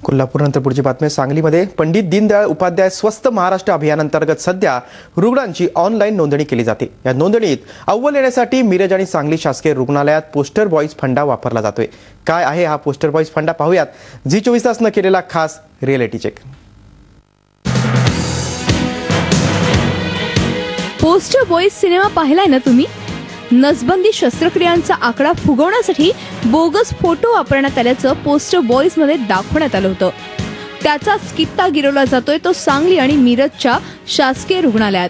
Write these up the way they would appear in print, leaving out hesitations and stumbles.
कोल्हापूरनंतर पुढची बातमी सांगलीमध्ये पंडित दीनदयाळ उपाध्याय स्वस्थ महाराष्ट्र अभियानांतर्गत सध्या रुग्णांची ऑनलाईन नोंदणी केली जाते। या नोंदणीत अव्वल येण्यासाठी मिरज आणि सांगली शासकीय रुग्णालयात पोस्टर बॉईज फंडा वापरला जातोय। काय आहे हा पोस्टर बॉईज फंडा पाहूयात झी 24 तासनं केलेला खास reality check. Poster Boys cinema पाहिलाय ना तुम्ही? नसबंदी शस्त्रक्रियांचा आकडा फुगवण्यासाठी बोगस फोटो वापरण्यात आल्याचं पोस्टर बॉईज मध्ये दाखवण्यात आलं होतं। त्याचाच कित्ता गिरवला जातोय तो सांगली आणि मिरजच्या शासकीय रुग्णालयात।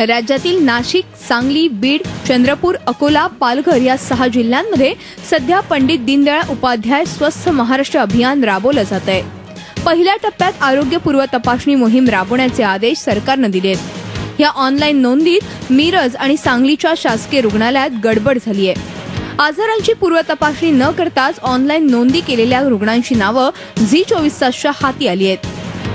राज्यातील नाशिक, सांगली, बीड, चंद्रपूर, अकोला, पालघर या 6 जिल्ह्यांमध्ये सध्या पंडित दीनदयाळ उपाध्याय स्वस्थ महाराष्ट्र अभियान राबवलं जात आहे। पहिल्या टप्प्यात आरोग्यपूर्व तपासणी मोहीम राबवण्याचे आदेश सरकारनं दिलेत। या ऑनलाईन नोंदीत मिरज आणि सांगलीच्या शासकीय रुग्णालयात गडबड झाली आहे। आजारांची पूर्व तपासणी न करताच ऑनलाईन नोंदी केलेल्या रुग्णांची नावं झी 24 तासच्या हाती आली आहेत।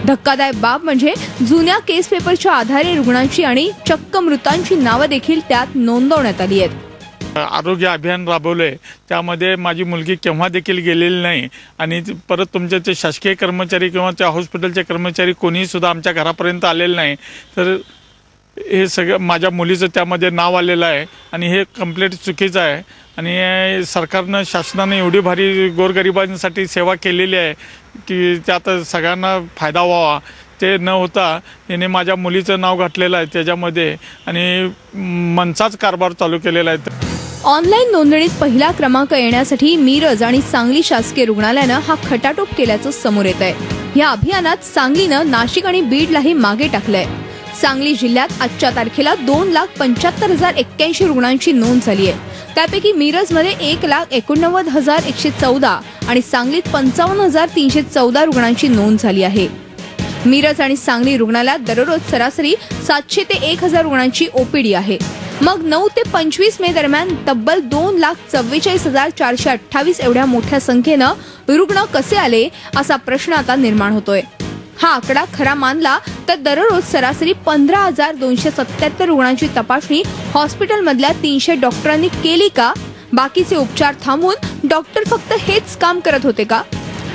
धक्कादायक बाब म्हणजे जुन्या केस पेपरच्या आधारे रुग्णांची आणि चक्क मृतांची नावं देखील त्यात नोंदवण्यात आली आहेत। आरोग्य अभियान राबवलंय, त्यामध्ये माझी मुलगी केव्हा देखील गेलेली नाही आणि परत तुमचे ते शासकीय कर्मचारी किंवा त्या हॉस्पिटलचे कर्मचारी कोणीही सुद्धा आमच्या घरापर्यंत आलेले नाही। तर हे सगळं माझ्या मुलीचं त्यामध्ये नाव आलेलं आहे आणि हे कंप्लीट चुकीचं आहे। आणि सरकारनं शासनाने एवढी भारी गोरगरिबांसाठी सेवा केलेली आहे की त्यात सगळ्यांना फायदा व्हावा, ते न होता याने माझ्या मुलीचं नाव घातलेलं आहे त्याच्यामध्ये आणि मनचाच कारभार चालू केलेला आहे। ऑनलाईन नोंदणीत पहिला क्रमांक येण्यासाठी मिरज आणि सांगली शासकीय रुग्णालयानं हा खटाटोप केल्याचं समोर येत आहे। या अभियानात सांगलीनं नाशिक आणि बीडलाही मागे टाकलंय। सांगली जिल्ह्यात आजच्या तारखेला 2,75,081 रुग्णांची नोंद झाली आहे। त्यापैकी मिरजमध्ये 1,89,114 आणि सांगलीत 55,314 रुग्णांची नोंद झाली आहे। मिरज आणि सांगली रुग्णालयात दररोज सरासरी 700 ते 1,000 रुग्णांची ओपीडी आहे। मग 9 ते 25 मे दरम्यान तब्बल 2,44,428 एवढ्या मोठ्या संख्येनं रुग्ण कसे आले असा प्रश्न आता निर्माण होतोय। हा आकडा खरा मानला तर दररोज सरासरी 15,277 रुग्णांची तपासणी हॉस्पिटलमधल्या 300 डॉक्टरांनी केली का? बाकीचे उपचार थांबवून डॉक्टर फक्त हेच काम करत होते का?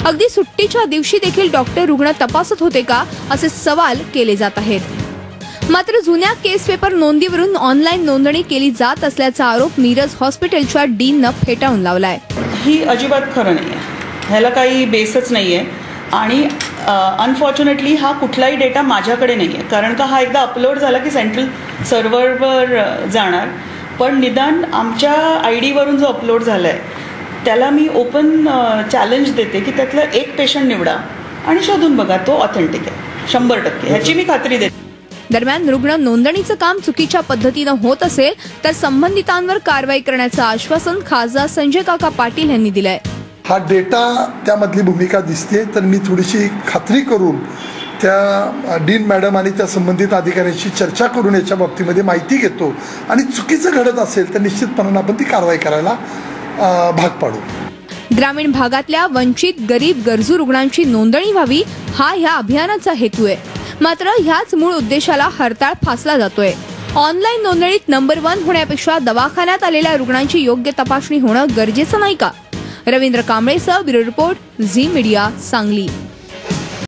अगदी सुट्टीच्या दिवशी देखील डॉक्टर रुग्ण तपासत होते का? असे सवाल केले जात आहेत। मात्र जुन्या केस पेपर नोंदीवरून ऑनलाईन नोंदणी केली जात असल्याचा आरोप मिरज हॉस्पिटलच्या डीननं फेटाळून लावलाय। ही अजिबात खरं नाहीये, ह्याला काही बेसच नाहीये आणि अनफॉर्च्युनेटली हा कुठलाही डेटा माझ्याकडे नाही आहे, कारण का हा एकदा अपलोड झाला की सेंट्रल सर्व्हरवर जाणार। पण निदान आमच्या ID वरून जो अपलोड झाला आहे त्याला मी ओपन चॅलेंज देते की त्यातलं एक पेशंट निवडा आणि शोधून बघा तो ऑथेंटिक आहे 100%, ह्याची मी खात्री देते। दरम्यान रुग्ण नोंदणीचं काम चुकीच्या पद्धतीनं होत असेल तर संबंधितांवर कारवाई करण्याचं आश्वासन खासदार संजय काका पाटील यांनी दिलंय। हा डेटा त्यामधली भूमिका दिसते, तर मी थोडीशी खात्री करून त्या डीन मॅडम आणि त्या संबंधित अधिकाऱ्यांशी चर्चा करून याच्या बाबतीमध्ये माहिती घेतो आणि चुकीचं घडत असेल तर निश्चितपणे आपण ती कारवाई करायला भाग पाडू। ग्रामीण भागातल्या वंचित, गरीब, गरजू रुग्णांची नोंदणी व्हावी हा ह्या अभियानाचा हेतू आहे। मात्र ह्याच मूळ उद्देशाला हरताळ फासला जातोय। ऑनलाईन नोंदणीत नंबर 1 होण्यापेक्षा दवाखान्यात आलेल्या रुग्णांची योग्य तपासणी होणं गरजेचं नाही का? रवींद्र कांबळेसह bureau report, Zee media, Sangli.